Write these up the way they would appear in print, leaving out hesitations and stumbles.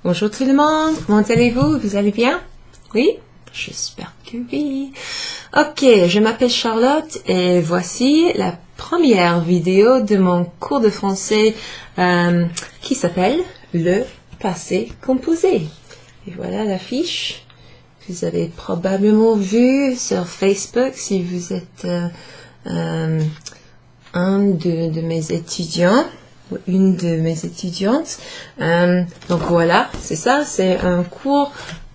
Bonjour tout le monde, comment allez-vous? Vous allez bien? Oui? J'espère que oui. Ok, je m'appelle Charlotte et voici la première vidéo de mon cours de français qui s'appelle le passé composé. Et voilà l'affiche. Vous avez probablement vu sur Facebook si vous êtes un de mes étudiants. Une de mes étudiantes. Donc voilà, c'est ça, c'est un cours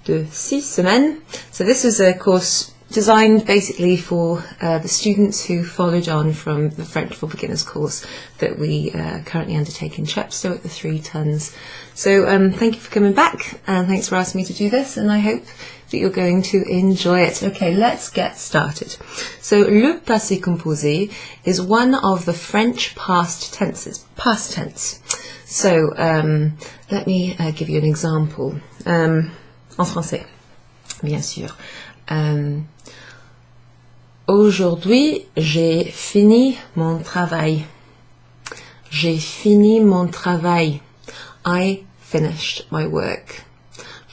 de 6 semaines. So this is a course designed basically for the students who followed on from the French for Beginners course that we currently undertake in Chepstow at the 3 Tons. So thank you for coming back and thanks for asking me to do this, and I hope that you're going to enjoy it. Okay, let's get started. So le passé composé is one of the French past tenses, past tense. So let me give you an example. En français, bien sûr. Aujourd'hui, j'ai fini mon travail. J'ai fini mon travail. I finished my work.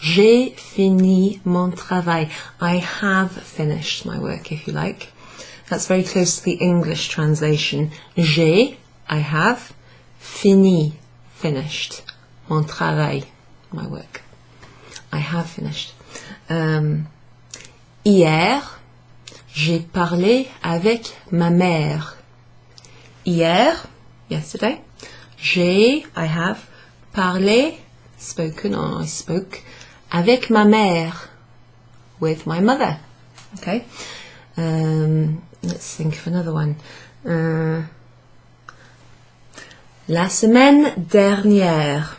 J'ai fini mon travail. I have finished my work, if you like. That's very close to the English translation. J'ai, I have, fini, finished. Mon travail, my work. I have finished. Hier, j'ai parlé avec ma mère. Hier, yesterday, j'ai, I have, parlé, spoken, or I spoke, avec ma mère, with my mother. Okay, let's think of another one. La semaine dernière,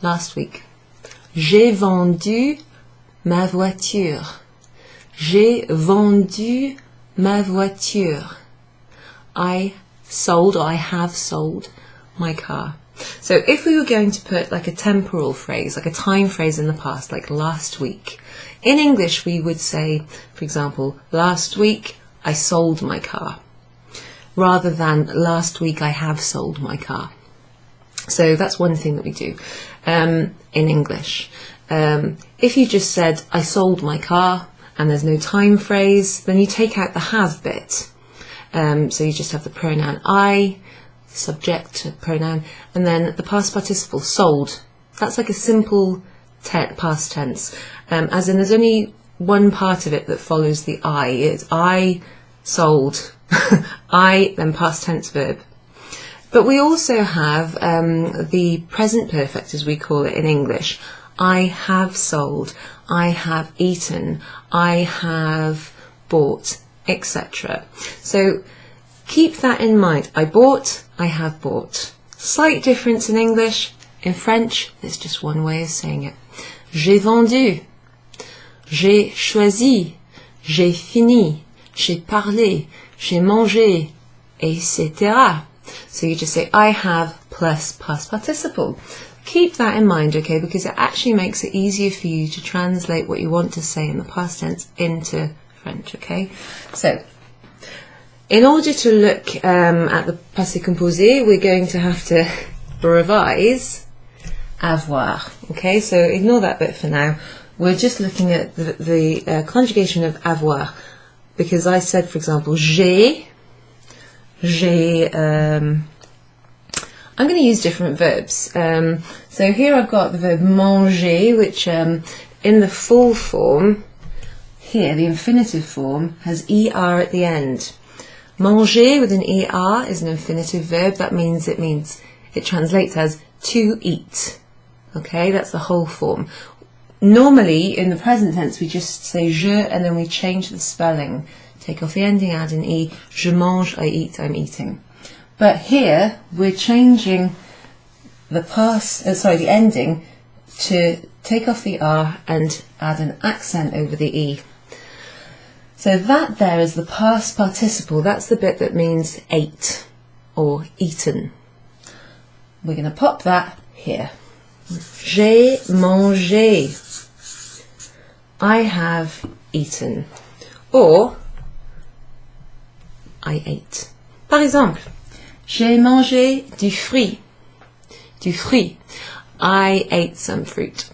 last week, j'ai vendu ma voiture. J'ai vendu ma voiture. I sold, or I have sold my car. So if we were going to put like a temporal phrase, like a time phrase in the past, like last week, in English we would say, for example, last week I sold my car, rather than last week I have sold my car. So that's one thing that we do in English. If you just said, I sold my car, and there's no time phrase, then you take out the have bit. So you just have the pronoun I, subject pronoun, and then the past participle, sold. That's like a simple past tense, as in there's only one part of it that follows the I. It's I sold. I, then past tense verb. But we also have the present perfect, as we call it in English. I have sold, I have eaten, I have bought, etc. So keep that in mind. I bought, I have bought. Slight difference in English. In French, there's just one way of saying it. J'ai vendu, j'ai choisi, j'ai fini, j'ai parlé, j'ai mangé, etc. So you just say I have plus past participle. Keep that in mind, okay, because it actually makes it easier for you to translate what you want to say in the past tense into French, okay? So, in order to look at the passé composé, we're going to have to revise avoir, okay? So ignore that bit for now. We're just looking at the conjugation of avoir, because I said, for example, j'ai, I'm going to use different verbs. So here I've got the verb manger, which in the full form, here, the infinitive form, has er at the end. Manger with an er is an infinitive verb. That means it translates as to eat. Okay, that's the whole form. Normally, in the present tense, we just say je and then we change the spelling. Take off the ending, add an e. Je mange, I eat, I'm eating. But here, we're changing the the ending to take off the R and add an accent over the E. So that there is the past participle. That's the bit that means ate or eaten. We're going to pop that here. J'ai mangé. I have eaten. Or, I ate. Par exemple, j'ai mangé du fruit. Du fruit. I ate some fruit.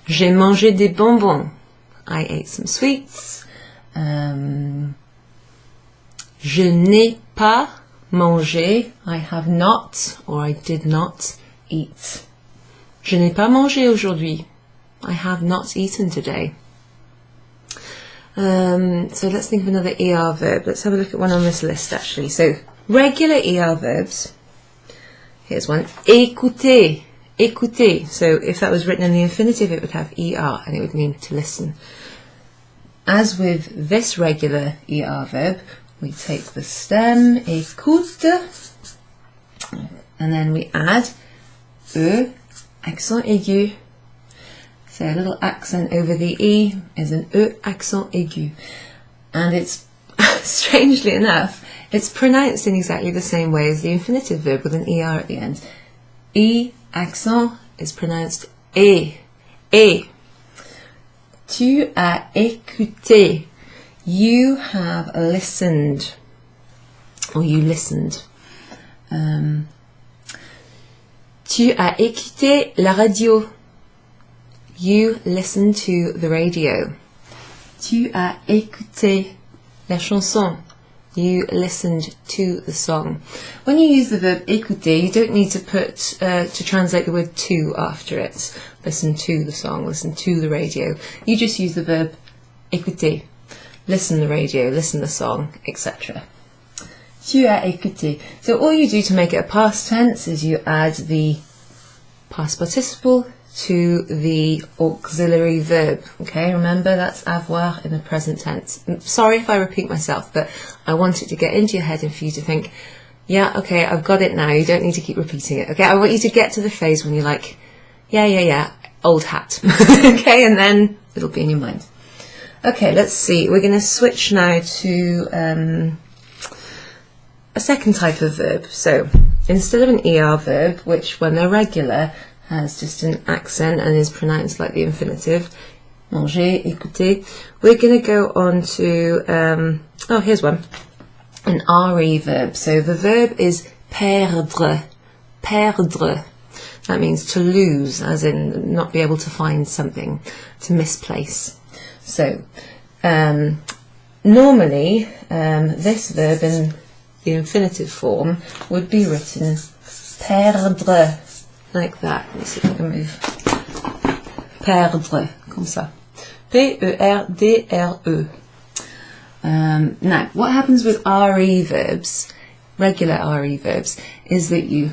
J'ai mangé des bonbons. I ate some sweets. Je n'ai pas mangé. I have not, or I did not eat. Je n'ai pas mangé aujourd'hui. I have not eaten today. So let's think of another ER verb. Let's have a look at one on this list actually. So regular ER verbs. Here's one. Écouter. Écouter. So if that was written in the infinitive, it would have ER and it would mean to listen. As with this regular ER verb, we take the stem, écoute, and then we add E, accent aigu. So a little accent over the E is an E accent aigu. And it's, strangely enough, it's pronounced in exactly the same way as the infinitive verb with an ER at the end. E accent is pronounced E. E. Tu as écouté. You have listened. Or you listened. Tu as écouté la radio. You listened to the radio. Tu as écouté la chanson. You listened to the song. When you use the verb écouter, you don't need to put to translate the word to after it. Listen to the song, listen to the radio. You just use the verb écouter. Listen the radio, listen the song, etc. Tu as écouté. So all you do to make it a past tense is you add the past participle to the auxiliary verb. Okay, remember that's avoir in the present tense. Sorry if I repeat myself, but I want it to get into your head and for you to think, yeah, okay, I've got it now. You don't need to keep repeating it. Okay, I want you to get to the phase when you're like, yeah, old hat. Okay, and then it'll be in your mind. Okay, let's see. We're going to switch now to a second type of verb. So instead of an ER verb, which when they're regular has just an accent and is pronounced like the infinitive, manger, écouter, we're going to go on to, oh, here's one, an RE verb. So the verb is perdre, perdre. That means to lose, as in not be able to find something, to misplace. So, normally, this verb in the infinitive form would be written perdre, like that. Let me see if I can move. Perdre, comme ça. P-E-R-D-R-E. Now, what happens with RE verbs, regular RE verbs, is that you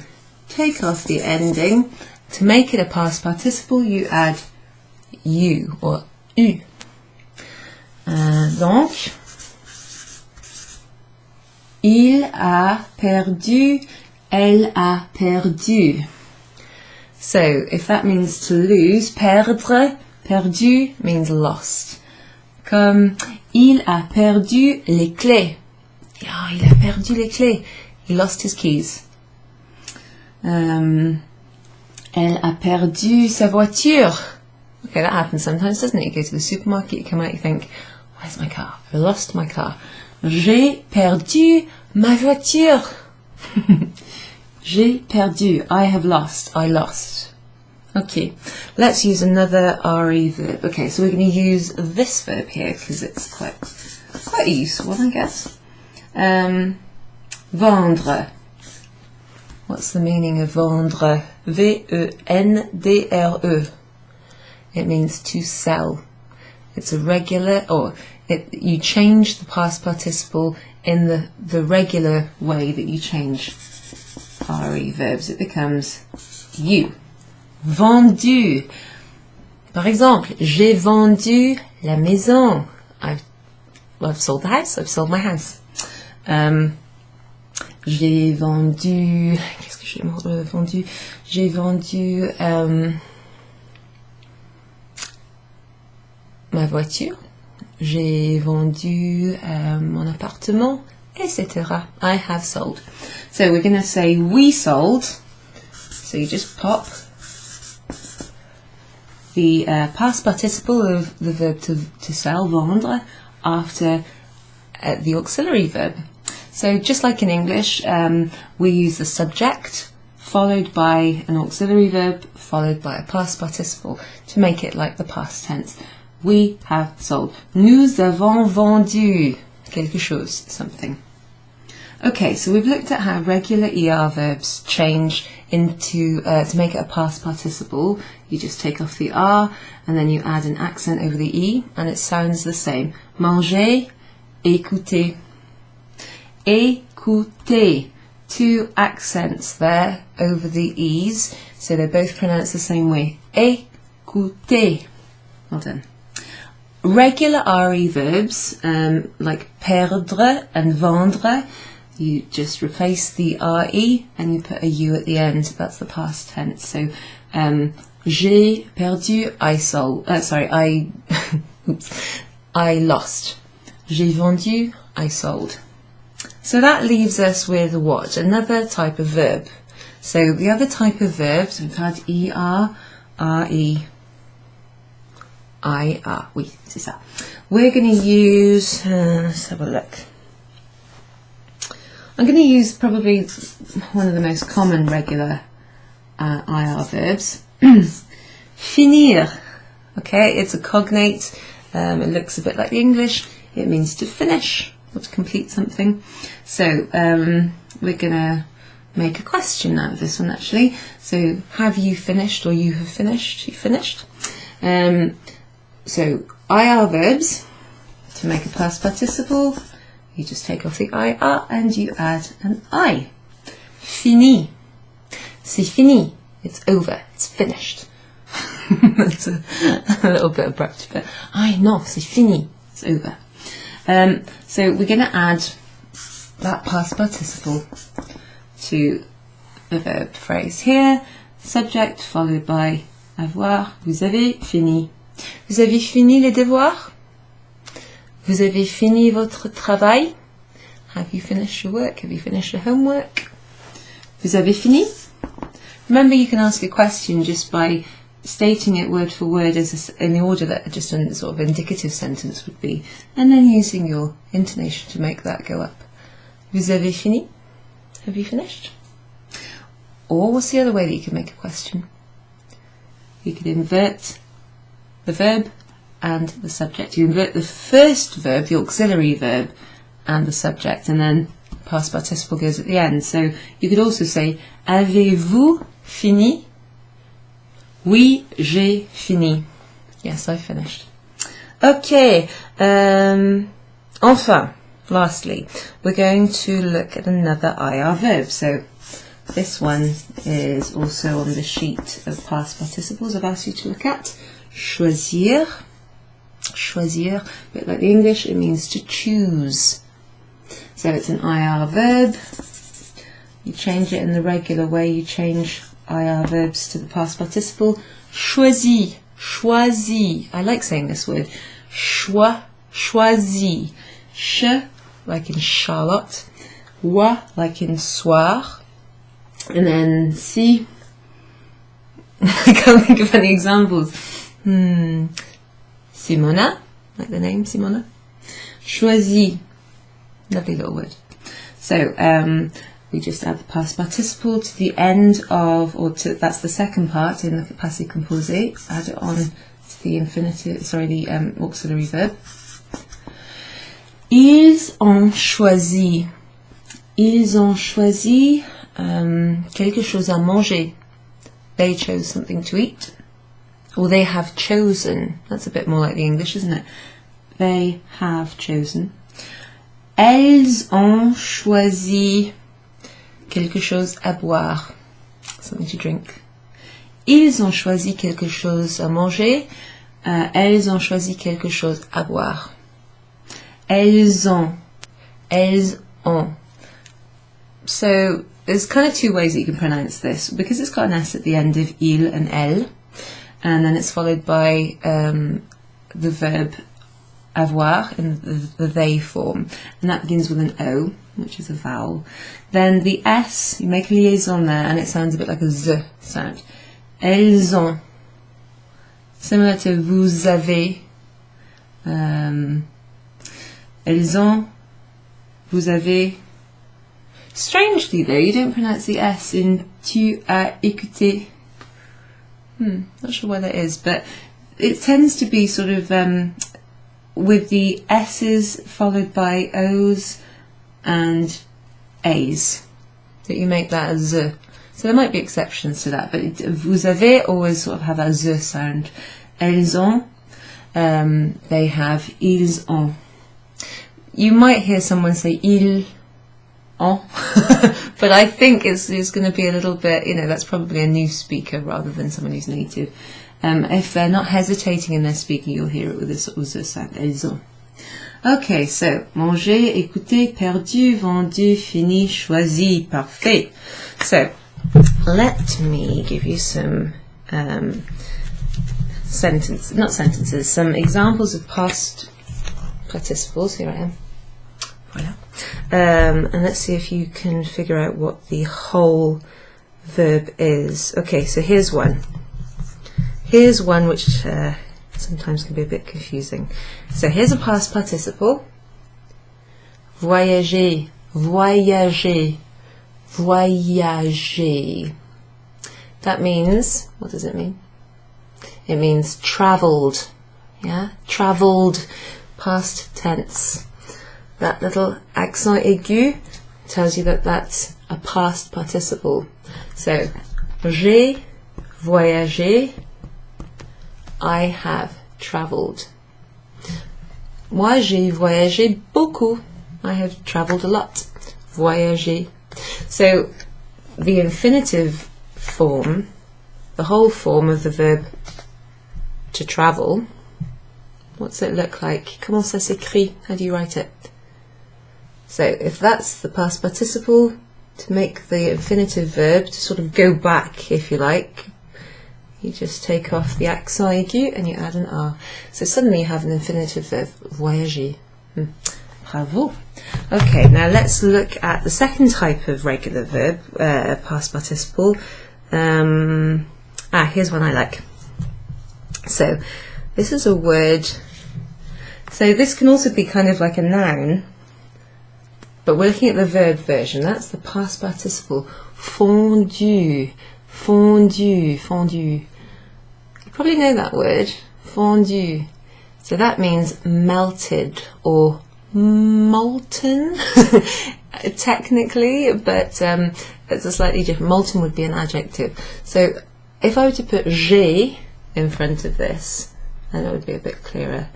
take off the ending. To make it a past participle, you add U or U. Donc, il a perdu, elle a perdu. So, if that means to lose, perdre, perdu means lost. Comme, il a perdu les clés. Oh, il a perdu les clés. He lost his keys. Elle a perdu sa voiture. Okay, that happens sometimes, doesn't it? You go to the supermarket, you come out, you think, where's my car? I lost my car. J'ai perdu ma voiture. J'ai perdu. I have lost. I lost. Okay, let's use another RE verb. Okay, so we're going to use this verb here because it's quite useful, I guess. Vendre. What's the meaning of vendre? V-E-N-D-R-E. It means to sell. It's a regular, or you change the past participle in the regular way that you change RE verbs. It becomes you. Vendu. Par exemple, j'ai vendu la maison. I've sold the house. I've sold my house. J'ai vendu. Qu'est-ce que j'ai vendu? J'ai vendu ma voiture. J'ai vendu mon appartement, etc. I have sold. So we're going to say we sold. So you just pop the past participle of the verb to sell, vendre, after the auxiliary verb. So just like in English, we use the subject followed by an auxiliary verb, followed by a past participle to make it like the past tense. We have sold. Nous avons vendu quelque chose, something. Okay, so we've looked at how regular ER verbs change into, to make it a past participle. You just take off the R and then you add an accent over the E and it sounds the same. Manger, écouter. Écouter. Two accents there over the E's, so they're both pronounced the same way. Écouter. Well done. Regular RE verbs, like perdre and vendre, you just replace the RE and you put a U at the end. That's the past tense. So, j'ai perdu, I sold. I lost. J'ai vendu, I sold. So that leaves us with what? Another type of verb. So the other type of verbs, we've had ER, RE, IR. Oui, c'est ça. We're going to use, let's have a look. I'm going to use probably one of the most common regular IR verbs. Finir. Okay, it's a cognate. It looks a bit like the English. It means to finish or to complete something. So we're going to make a question out of this one actually. So have you finished or you have finished? You finished. So IR verbs, to make a past participle, you just take off the IR and you add an I. Fini. C'est fini. It's over. It's finished. That's a little bit abrupt, but non, c'est fini. It's over. So we're going to add that past participle to the verb phrase here. Subject followed by avoir. Vous avez fini. Vous avez fini les devoirs? Vous avez fini votre travail? Have you finished your work? Have you finished your homework? Vous avez fini? Remember, you can ask a question just by stating it word for word as in the order that just a sort of indicative sentence would be, and then using your intonation to make that go up. Vous avez fini? Have you finished? Or what's the other way that you can make a question? You could invert the verb and the subject. You invert the first verb, the auxiliary verb, and the subject, and then past participle goes at the end. So you could also say, avez-vous fini? Oui, j'ai fini. Yes, I finished. Okay, enfin, lastly, we're going to look at another IR verb. So this one is also on the sheet of past participles I've asked you to look at. Choisir. Choisir, a bit like the English, it means to choose. So it's an IR verb. You change it in the regular way you change IR verbs to the past participle. Choisi, choisi. I like saying this word. Choisi. Ch, like in Charlotte. Wa, like in soir. And then si. I can't think of any examples. Simona, like the name Simona. Choisi, lovely little word. So we just add the past participle to the end of, that's the second part in the Passé Composé. Add it on to the infinitive, the auxiliary verb. Ils ont choisi. Ils ont choisi quelque chose à manger. They chose something to eat. Or they have chosen. That's a bit more like the English, isn't it? They have chosen. Elles ont choisi quelque chose à boire. Something to drink. Ils ont choisi quelque chose à manger. Elles ont choisi quelque chose à boire. Elles ont. Elles ont. So there's kind of two ways that you can pronounce this. Because it's got an S at the end of il and elle. And then it's followed by the verb avoir in the they form, and that begins with an O, which is a vowel. Then the S, you make a liaison there, and it sounds a bit like a Z sound. Elles ont, similar to vous avez. Elles ont, vous avez. Strangely though, you don't pronounce the S in tu as écouté. Not sure why that is, but it tends to be sort of with the S's followed by O's and A's, that you make that a Z. So there might be exceptions to that, but vous avez always sort of have a Z sound. Elles ont, they have ils ont. You might hear someone say ils ont, but I think it's going to be a little bit, you know, that's probably a new speaker rather than someone who's native. If they're not hesitating in their speaking, you'll hear it with this sort of Z sound. Elles ont. Okay, so manger, écouter, perdu, vendu, fini, choisi, parfait. So let me give you some some examples of past participles. Here I am. Voilà. And let's see if you can figure out what the whole verb is. Okay, so here's one. Here's one which sometimes can be a bit confusing. So here's a past participle. Voyager, voyager, voyager. That means, what does it mean? It means travelled. Yeah, travelled, past tense. That little accent aigu tells you that that's a past participle. So, j'ai voyagé, I have travelled. Moi, j'ai voyagé beaucoup. I have travelled a lot. Voyager. So, the infinitive form, the whole form of the verb to travel, what's it look like? Comment ça s'écrit? How do you write it? So if that's the past participle, to make the infinitive verb to sort of go back, if you like, you just take off the accent aigu and you add an R. So suddenly you have an infinitive verb, voyager. Bravo. Okay, now let's look at the second type of regular verb, past participle. Here's one I like. So this is a word, so this can also be kind of like a noun, but we're looking at the verb version. That's the past participle. Fondu, fondu, fondu. You probably know that word, fondu. So that means melted or molten, technically, but it's a slightly different. Molten would be an adjective. So if I were to put j'ai in front of this, then it would be a bit clearer.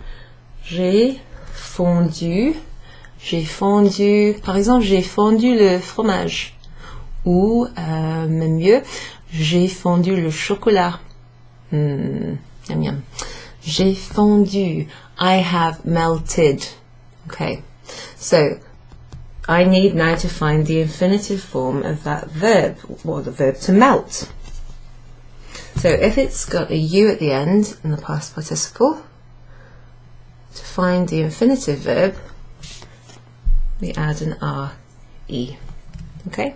J'ai fondu. J'ai fondu, par exemple, j'ai fondu le fromage. Ou, même mieux, j'ai fondu le chocolat. Yum yum. J'ai fondu. I have melted. Okay, so I need now to find the infinitive form of that verb, or the verb to melt. So if it's got a U at the end in the past participle, to find the infinitive verb, we add an RE. Okay?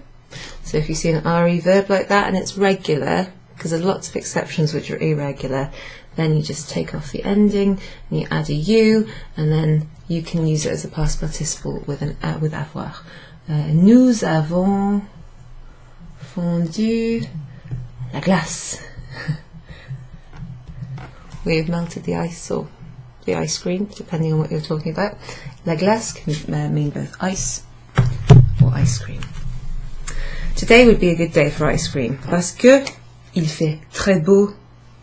So if you see an RE verb like that and it's regular, because there's lots of exceptions which are irregular, then you just take off the ending and you add a U, and then you can use it as a past participle with with avoir. Nous avons fondu la glace. We have melted the ice, or the ice cream, depending on what you're talking about. La glace can mean both ice or ice cream. Today would be a good day for ice cream, parce que il fait très beau.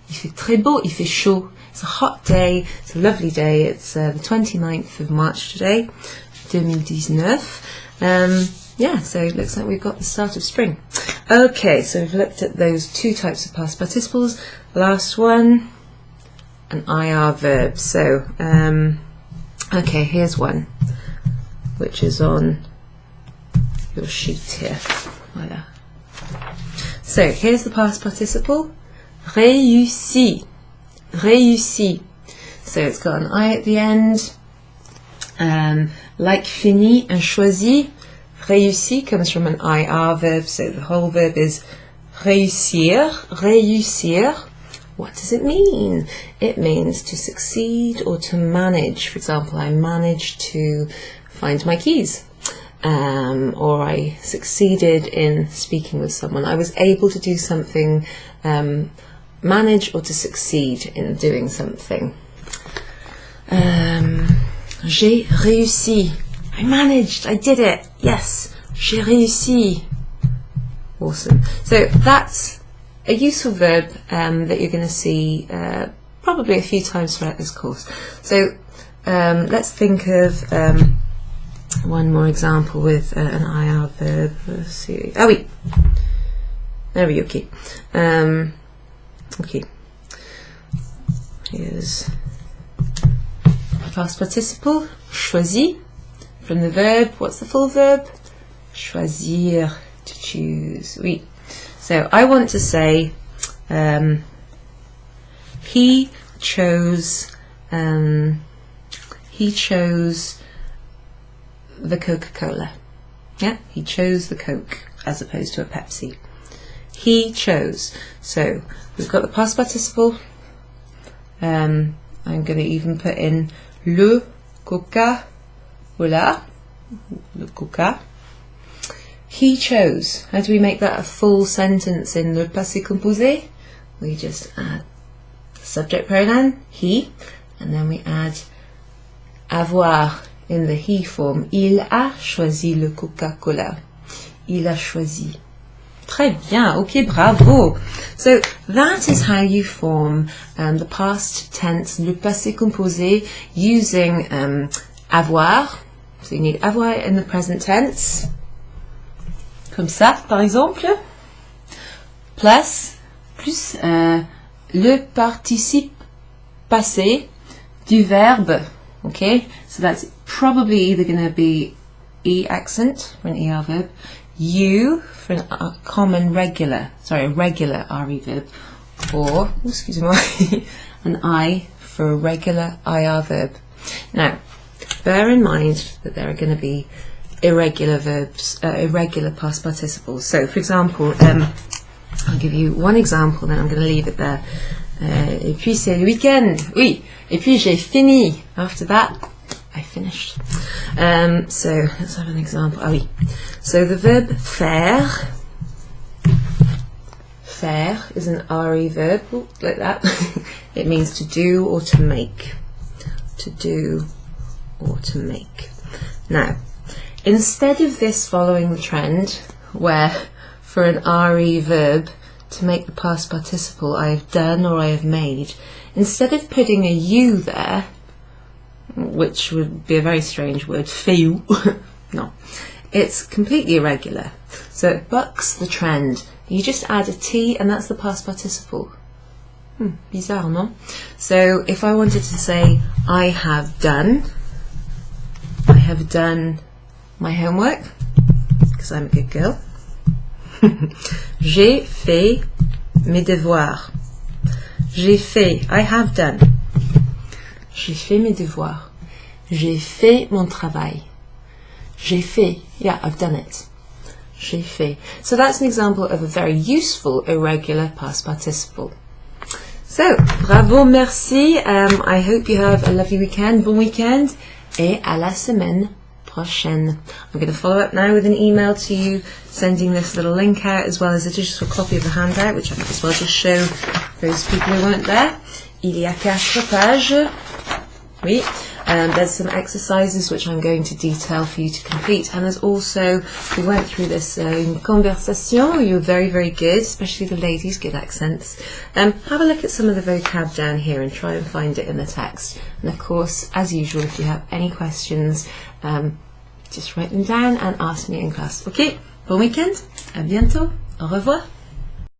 Il fait très beau, il fait chaud. It's a hot day, it's a lovely day. It's the 29th of March today, 2019. Yeah, so it looks like we've got the start of spring. Okay, so we've looked at those two types of past participles. Last one, an IR verb. So, okay, here's one, which is on your sheet here. Voilà. So, here's the past participle. Réussi. Réussi. So it's got an I at the end. Like fini and choisir, réussi comes from an IR verb, so the whole verb is réussir. Réussir. What does it mean? It means to succeed or to manage. For example, I managed to find my keys. or I succeeded in speaking with someone. I was able to do something, manage or to succeed in doing something. J'ai réussi. I managed, I did it. Yes, j'ai réussi. Awesome. So that's a useful verb that you're going to see probably a few times throughout this course. So let's think of one more example with an IR verb. Let's see. Ah oui. There we go. Okay. Okay. Here's past participle. Choisi. From the verb, what's the full verb? Choisir, to choose. Oui. So I want to say he chose the Coca-Cola. Yeah, he chose the Coke as opposed to a Pepsi. He chose. So we've got the past participle. I'm going to even put in le Coca-Cola. Le Coca. He chose. How do we make that a full sentence in le passé composé? We just add the subject pronoun, he, and then we add avoir in the he form. Il a choisi le Coca-Cola. Il a choisi. Très bien, ok, bravo. So that is how you form the past tense, le passé composé, using avoir. So you need avoir in the present tense. Comme ça, par exemple. Plus le participe passé du verbe. Okay, so that's probably either going to be E accent for an ER verb, U for a common regular RE verb, or, excuse me, an I for a regular IR verb. Now, bear in mind that there are going to be irregular verbs, irregular past participles. So, for example, I'll give you one example, then I'm going to leave it there. Et puis c'est le week-end. Oui. Et puis j'ai fini. After that, I finished. So let's have an example. Ah oui. So the verb faire. Faire is an RE verb, like that. It means to do or to make. To do or to make. Now, instead of this following the trend, where for an RE verb, to make the past participle, I have done or I have made, instead of putting a U there, which would be a very strange word, fait, no, it's completely irregular. So it bucks the trend. You just add a T and that's the past participle. Bizarre, no? So if I wanted to say, I have done my homework, because I'm a good girl. J'ai fait mes devoirs. J'ai fait, I have done. J'ai fait mes devoirs. J'ai fait mon travail. J'ai fait, yeah, I've done it. J'ai fait. So that's an example of a very useful irregular past participle. So, bravo, merci. I hope you have a lovely weekend. Bon weekend. Et à la semaine prochaine. I'm going to follow up now with an email to you, sending this little link out as well as a digital copy of the handout, which I might as well just show those people who weren't there. Il y a 4 pages. Oui. There's some exercises which I'm going to detail for you to complete, and there's also, we went through this in conversation. You're very, very good, especially the ladies, good accents. Have a look at some of the vocab down here and try and find it in the text. And of course, as usual, if you have any questions, just write them down and ask me in class. Ok, bon week-end, à bientôt, au revoir.